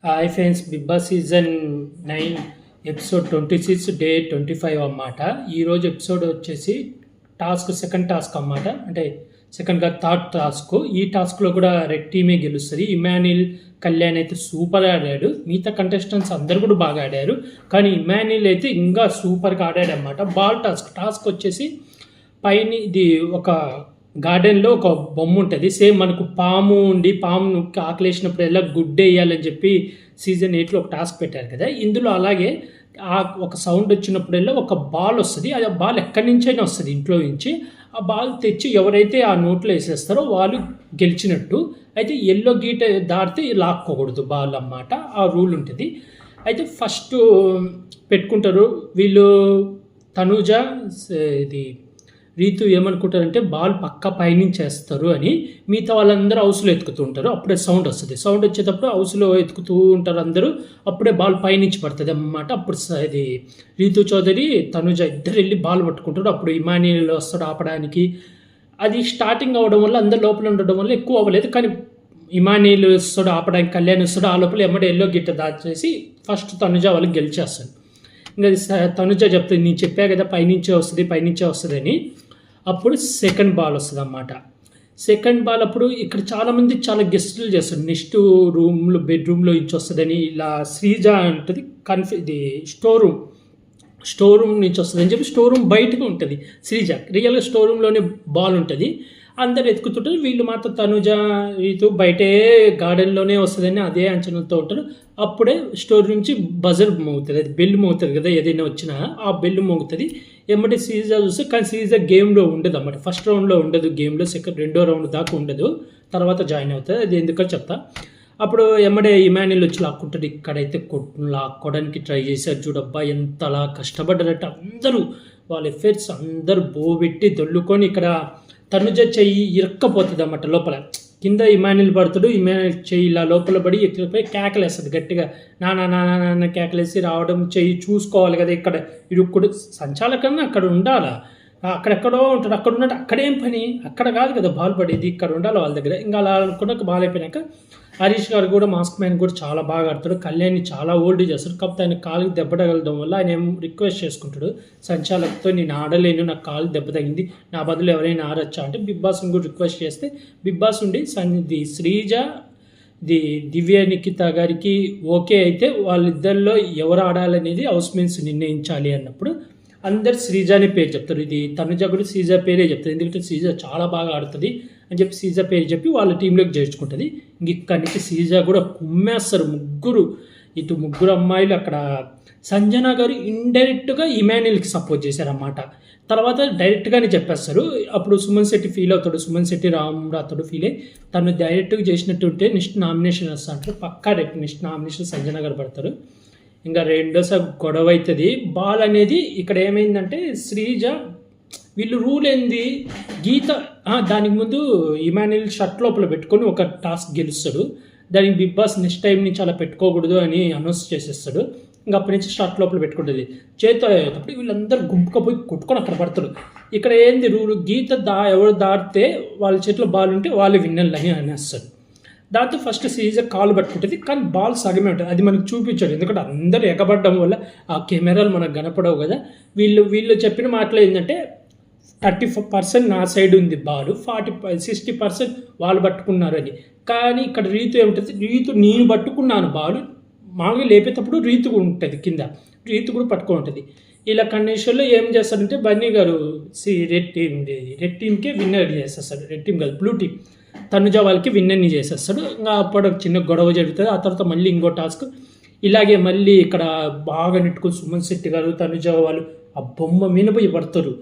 Hi friends, Bigg Boss season 9 episode 26 day 25 అన్నమాట. ఈరోజు episode వచ్చేసి సెకండ్ టాస్క్ అన్నమాట. అంటే సెకండ్గా థర్డ్ టాస్క్. ఈ టాస్క్లో కూడా రెడ్ టీమే గెలుస్తుంది. ఇమాన్యుల్ కళ్యాణ్ అయితే సూపర్గా ఆడాడు. మిగతా కంటెస్టెంట్స్ అందరు కూడా బాగా ఆడారు, కానీ ఇమాన్యుల్ అయితే ఇంకా సూపర్గా ఆడాడు అన్నమాట. బాల్ టాస్క్ వచ్చేసి పైన ఇది ఒక గార్డెన్లో ఒక బొమ్మ ఉంటుంది. సేమ్ మనకు పాము ఉండి పాము ఆకలేసినప్పుడు ఎలా గుడ్డ వేయాలని చెప్పి సీజన్ 8లో ఒక టాస్క్ పెట్టారు కదా. ఇందులో అలాగే ఒక సౌండ్ వచ్చినప్పుడల్లా ఒక బాల్ వస్తుంది. అది ఆ బాల్ ఎక్కడి నుంచైనా వస్తుంది, ఇంట్లో నుంచి. ఆ బాల్ తెచ్చి ఎవరైతే ఆ నోట్లో వేసేస్తారో వాళ్ళు గెలిచినట్టు. అయితే ఎల్లో గీట దాటితే లాక్కోకూడదు బాల్ అన్నమాట. ఆ రూల్ ఉంటుంది. అయితే ఫస్ట్ పెట్టుకుంటారు వీళ్ళు. తనూజ ఇది రీతు ఏమనుకుంటారంటే బాల్ పక్క పైనుంచి వేస్తారు అని. మిగతా వాళ్ళందరూ హౌస్లో ఎత్తుకుతూ ఉంటారు. అప్పుడే సౌండ్ వస్తుంది. సౌండ్ వచ్చేటప్పుడు హౌస్లో ఎత్తుకుతూ ఉంటారు అందరూ. అప్పుడే బాల్ పైనుంచి పడుతుంది అన్నమాట. అప్పుడు ఇది రీతు చౌదరి తనుజ ఇద్దరు వెళ్ళి బాల్ పట్టుకుంటారు. అప్పుడు ఇమాన్యుల్ వస్తాడు ఆపడానికి. అది స్టార్టింగ్ అవ్వడం వల్ల అందరు లోపల ఉండడం వల్ల ఎక్కువ అవ్వలేదు. కానీ ఇమాన్యుల్ వస్తాడు ఆపడానికి, కళ్యాణ్ వస్తాడు. ఆ లోపల ఎమ్మడే ఎల్లో గిట్ట దాచేసి ఫస్ట్ తనుజ వాళ్ళకి గెలిచేస్తాడు. ఇంకా తనుజ చెప్తుంది, నేను చెప్పా కదా పైనుంచే వస్తుంది అని. అప్పుడు సెకండ్ బాల్ వస్తుంది అన్నమాట. సెకండ్ బాల్ అప్పుడు ఇక్కడ చాలామంది చాలా గెస్టులు చేస్తారు. నెక్స్ట్ బెడ్రూమ్లో నుంచి వస్తుందని. ఇలా శ్రీజ ఉంటుంది ఇది స్టోర్ రూమ్ నుంచి వస్తుంది అని చెప్పి స్టోర్ రూమ్ బయటకు ఉంటుంది శ్రీజ. రియల్గా స్టోర్ రూమ్లోనే బాల్ ఉంటుంది. అందరు ఎత్తుకుతుంటారు. వీళ్ళు మాత్రం తనుజ రీతు బయటే గార్డెన్లోనే వస్తుందని అదే అంచనాతో ఉంటారు. అప్పుడే స్టోర్ నుంచి బజర్ మోగుతుంది, అది బెల్ మోగుతుంది కదా. ఏదైనా వచ్చినా ఆ బెల్ మోగుతుంది. ఎమ్మటి సీజర్ చూస్తే, కానీ సీజర్ గేమ్లో ఉండదు అన్నమాట. ఫస్ట్ రౌండ్లో ఉండదు గేమ్లో, రెండో రౌండ్ దాకా ఉండదు, తర్వాత జాయిన్ అవుతుంది. అది ఎందుకో చెప్తా. అప్పుడు ఎమ్మడే ఇమాన్యుల్ వచ్చి లాక్కుంటాడు. ఇక్కడైతే లాక్కోవడానికి ట్రై చేశారు. చూడబ్బా ఎంతలా కష్టపడ్డారంటే అందరూ వాళ్ళ ఎఫర్ట్స్ అందరూ బోబెట్టి దొల్లుకొని ఇక్కడ తనుజ చెయ్యి ఇరక్కపోతుంది అన్నమాట లోపల. కింద ఇమాన్యుల్ పడుతాడు. ఇమాన్యుల్ చెయ్యి ఇలా లోపల పడి ఎక్కిపోయి కేకలేస్తుంది గట్టిగా. నాన్న కేకలేసి రావడం, చెయ్యి చూసుకోవాలి కదా. ఇక్కడ ఇరుక్కుడు సంచాలకన్నా అక్కడ ఉండాలా, అక్కడెక్కడో ఉంటాడు. అక్కడ ఉన్నట్టు అక్కడేం పని, అక్కడ కాదు కదా బాల్ పడేది, ఇక్కడ ఉండాలి వాళ్ళ దగ్గర. ఇంకా అలా అనుకున్నాక బాల్ అయిపోయినాక హరీష్ గారు కూడా మాస్క్ మ్యాన్ కూడా చాలా బాగా ఆడతాడు. కళ్యాణ్ని చాలా ఓల్డ్ చేస్తాడు. కాకపోతే ఆయన కాలుకి దెబ్బ తగలడం వల్ల ఆయన రిక్వెస్ట్ చేసుకుంటాడు సంచాలకుతో, నేను ఆడలేను, నాకు కాలు దెబ్బ తగింది, నా బదులు ఎవరైనా ఆడొచ్చా అంటే బిగ్ బాస్ని కూడా రిక్వెస్ట్ చేస్తే బిగ్ బాస్ ఉండి శ్రీజ దివ్య నిఖిత గారికి ఓకే అయితే వాళ్ళిద్దరిలో ఎవరు ఆడాలనేది హౌస్ మేట్స్ నిర్ణయించాలి అన్నప్పుడు అందరు శ్రీజాని పేరు చెప్తారు. ఇది తనుజ కూడా శ్రీజ పేరే చెప్తారు. ఎందుకంటే శ్రీజ చాలా బాగా ఆడుతుంది అని చెప్పి శ్రీజ పేరు చెప్పి వాళ్ళ టీంలోకి చేర్చుకుంటుంది. ఇక్కడి నుంచి శ్రీజ కూడా కుమ్మేస్తారు ఇటు ముగ్గురు అమ్మాయిలు. అక్కడ సంజన గారు ఇండైరెక్ట్గా ఇమాన్యుల్కి సపోర్ట్ చేశారన్నమాట. తర్వాత డైరెక్ట్గానే చెప్పేస్తారు. అప్పుడు సుమన్ శెట్టి ఫీల్ అవుతాడు. సుమన్ శెట్టి రామరాథోడు ఫీల్ అయ్యి తను డైరెక్ట్గా చేసినట్టు ఉంటే నెక్స్ట్ నామినేషన్ వస్తా అంటారు. పక్కా నెక్స్ట్ నామినేషన్ సంజన గారు పడతారు. ఇంకా రెండోసారి గొడవ అవుతుంది. బాల్ అనేది ఇక్కడ ఏమైందంటే శ్రీజ వీళ్ళు రూల్ ఏంది, గీత దానికి ముందు ఇమాన్యుల్ షర్ట్ లోపల పెట్టుకొని ఒక టాస్క్ గెలుస్తాడు. దానికి బిగ్ బాస్ నెక్స్ట్ టైం నుంచి అలా పెట్టుకోకూడదు అని అనౌన్స్ చేసేస్తాడు. ఇంకా అప్పటి నుంచి షర్ట్ లోపల పెట్టుకుంటుంది. చేతితో అయ్యేటప్పుడు వీళ్ళందరూ గుంపుకపోయి కొట్టుకొని అక్కడ పడతారు. ఇక్కడ ఏంది రూల్, గీత ఎవరు దాటితే వాళ్ళ చేతిలో బాల్ ఉంటే వాళ్ళు విన్నర్లు అని అనేస్తాడు. దాంతో ఫస్ట్ సీజర్ కాలు పట్టుకుంటుంది, కానీ బాల్ సగమే ఉంటుంది. అది మనకు చూపించాడు, ఎందుకంటే అందరూ ఎగబడడం వల్ల ఆ కెమెరాలు మనకు కనపడవు కదా. వీళ్ళు చెప్పిన మాటలు ఏంటంటే 30% నా సైడ్ ఉంది బాల్, 60% వాళ్ళు పట్టుకున్నారు అని. కానీ ఇక్కడ రీతు ఏముంటుంది, నేను పట్టుకున్నాను బాల్. మామూలుగా లేపేటప్పుడు రీతు ఉంటుంది కింద, రీతు కూడా పట్టుకొని ఉంటుంది. ఇలా కండిషన్లో ఏం చేస్తాడంటే బన్నీ గారు రెడ్ టీమ్కే విన్నర్ చేసేస్తాడు. రెడ్ టీం కాదు, బ్లూ టీం తనుజ వాళ్ళకి విన్నర్ని చేసేస్తాడు. ఇంకా అప్పుడు చిన్న గొడవ జరుగుతుంది. ఆ తర్వాత మళ్ళీ ఇంకో టాస్క్ ఇలాగే మళ్ళీ ఇక్కడ బాగా నెట్టుకుని సుమన్ శెట్టి గారు తనుజ వాళ్ళు ఆ బొమ్మ మీద పోయి పడతారు.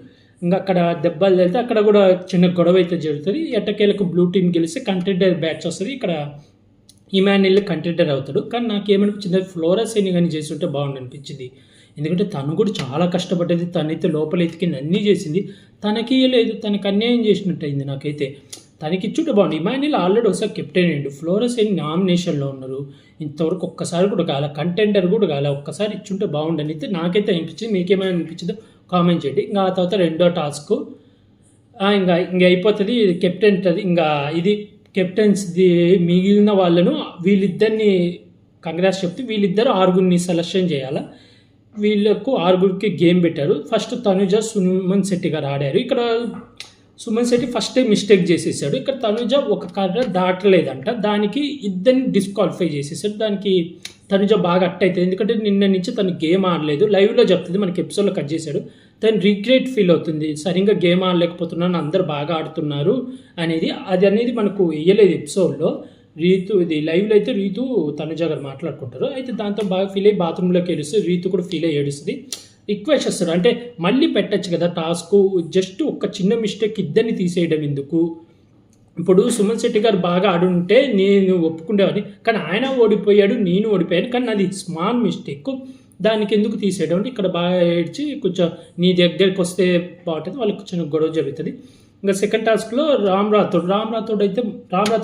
ఇంకా అక్కడ దెబ్బలు వెళ్తే అక్కడ కూడా చిన్న గొడవ అయితే జరుగుతుంది. ఎట్టకేలకు బ్లూ టీం గెలిస్తే కంటెండర్ బ్యాచ్ వస్తుంది. ఇక్కడ ఇమాన్యుల్ కంటెండర్ అవుతాడు. కానీ నాకు ఏమనిపించింది, ఫ్లోరసైన్ కానీ చేసి ఉంటే బాగుండు అనిపించింది. ఎందుకంటే తను కూడా చాలా కష్టపడ్డది. తనైతే లోపల ఎతికింది, అన్నీ చేసింది. తనకి లేదు, తనకు అన్యాయం చేసినట్టు అయింది నాకైతే. తనకి ఇచ్చుంటే బాగుంది. ఇమాన్యుల్ ఆల్రెడీ ఒకసారి కెప్టెన్ అయ్యిండు. ఫ్లోరసైన్ నామినేషన్లో ఉన్నారు, ఇంతవరకు ఒక్కసారి కూడా కాలే, కంటెండర్ కూడా కాలే. ఒక్కసారి ఇచ్చుంటే బాగుండని అయితే నాకైతే అనిపించింది. మీకేమైనా అనిపించిందో కామెంట్ చేయండి. ఇంకా ఆ తర్వాత రెండో టాస్క్ ఇంకా అయిపోతుంది. కెప్టెన్ ఇంకా ఇది కెప్టెన్స్ది మిగిలిన వాళ్ళను వీళ్ళిద్దరిని కంగ్రాట్స్ చెప్తే వీళ్ళిద్దరు 6గురిని సెలెక్షన్ చేయాలా. వీళ్ళకు 6గురికి గేమ్ పెట్టారు. ఫస్ట్ తనుజ, సుమన్ శెట్టి గారు ఆడారు. ఇక్కడ సుమన్ శెట్టి ఫస్టే మిస్టేక్ చేసేసాడు. ఇక్కడ తనుజ ఒక కర్ర దాటలేదంట, దానికి ఇద్దరిని డిస్క్వాలిఫై చేసేసాడు. దానికి తనుజ బాగా అవుతుంది, ఎందుకంటే నిన్న నుంచి తను గేమ్ ఆడలేదు. లైవ్లో చెప్తుంది, మనకి ఎపిసోడ్లో కట్ చేశాడు. తను రిగ్రెట్ ఫీల్ అవుతుంది, సరిగ్గా గేమ్ ఆడలేకపోతున్నాను, అందరు బాగా ఆడుతున్నారు అనేది. అది అనేది మనకు వేయలేదు ఎపిసోడ్లో. రీతు ఇది లైవ్లో అయితే రీతు తనుజ గారు మాట్లాడుకుంటారు. అయితే దాంతో బాగా ఫీల్ అయ్యి బాత్రూంలోకి ఏడుస్తుంది. రీతు కూడా ఫీల్ అయ్యి ఏడుస్తుంది. రిక్వెస్ట్ చేస్తారు, అంటే మళ్ళీ పెట్టచ్చు కదా టాస్క్, జస్ట్ ఒక చిన్న మిస్టేక్ ఇద్దరిని తీసేయడం ఎందుకు. ఇప్పుడు సుమన్ శెట్టి గారు బాగా ఆడుంటే నేను ఒప్పుకునేవాడిని, కానీ ఆయన ఓడిపోయాడు, నేను ఓడిపోయాను, కానీ అది స్మాల్ మిస్టేక్, దానికి ఎందుకు తీసేయడం అంటే ఇక్కడ బాగా ఏడ్చి కొంచెం నీ దగ్గరికి వస్తే బాగుంటుంది, వాళ్ళకి కొంచెం గొడవ జరుగుతుంది. ఇంకా సెకండ్ టాస్క్లో రామ్ రాథోడ్ అయితే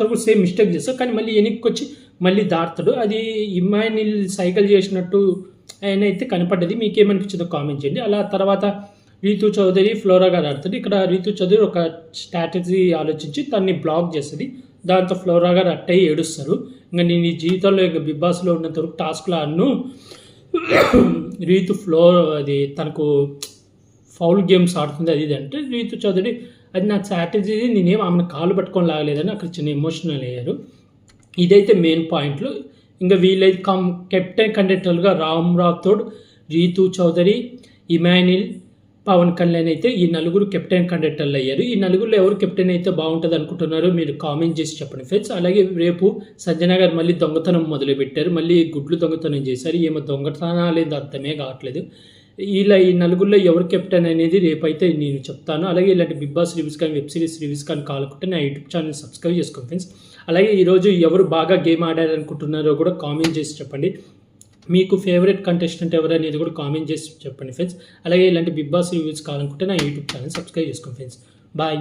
కూడా సేమ్ మిస్టేక్ చేస్తాడు, కానీ మళ్ళీ వెనక్కి వచ్చి మళ్ళీ దాటుతాడు. అది ఇమానిల్ సైకిల్ చేసినట్టు ఆయన అయితే కనపడ్డది. మీకేమనిపించిందో కామెంట్ చేయండి. అలా తర్వాత రీతు చౌదరి, ఫ్లోరా గారు ఆడుతుంది. ఇక్కడ రీతు చౌదరి ఒక స్ట్రాటజీ ఆలోచించి తన్ని బ్లాక్ చేస్తుంది. దాంతో ఫ్లోరా గారు అట్టయి ఏడుస్తారు. ఇంకా నేను ఈ జీవితంలో ఇంకా బిగ్ బాస్లో ఉన్నంత వరకు టాస్క్లో అన్ను రీతు అది తనకు ఫౌల్ గేమ్స్ ఆడుతుంది అది ఇది అంటే, రీతు చౌదరి అది నా స్ట్రాటజీ, నేనేం ఆమెను కాలు పట్టుకొని లాగలేదని అక్కడ చిన్న ఎమోషనల్ అయ్యారు. ఇదైతే మెయిన్ పాయింట్లు. ఇంకా వీళ్ళైతే కెప్టెన్ కండక్టర్లుగా రామ్ రాథోడ్, రీతు చౌదరి, ఇమానిల్, పవన్ కళ్యాణ్ అయితే ఈ 4 కెప్టెన్ కండక్టర్లు అయ్యారు. ఈ 4లో ఎవరు కెప్టెన్ అయితే బాగుంటుంది అనుకుంటున్నారో మీరు కామెంట్ చేసి చెప్పండి ఫ్రెండ్స్. అలాగే రేపు సంజన గారు మళ్ళీ దొంగతనం మొదలుపెట్టారు, మళ్ళీ గుడ్లు దొంగతనం చేశారు. ఏమో దొంగతనాలేదు అర్థమే కావట్లేదు. ఇలా ఈ 4లో ఎవరు కెప్టెన్ అనేది రేపైతే నేను చెప్తాను. అలాగే ఇలాంటి బిగ్ బాస్ రివ్యూస్ కానీ వెబ్ సిరీస్ రివ్యూస్ కానీ కావాలనుకుంటే నా యూట్యూబ్ ఛానల్ సబ్స్క్రైబ్ చేసుకోండి ఫ్రెండ్స్. అలాగే ఈరోజు ఎవరు బాగా గేమ్ ఆడారనుకుంటున్నారో కూడా కామెంట్ చేసి చెప్పండి. మీకు ఫేవరెట్ కంటెస్టెంట్ ఎవరు అనేది కూడా కామెంట్ చేసి చెప్పండి ఫ్రెండ్స్. అలాగే ఇలాంటి బిగ్ బాస్ రివ్యూస్ కావాలనుకుంటే నా యూట్యూబ్ ఛానల్ సబ్స్క్రైబ్ చేసుకోండి ఫ్రెండ్స్. బాయ్.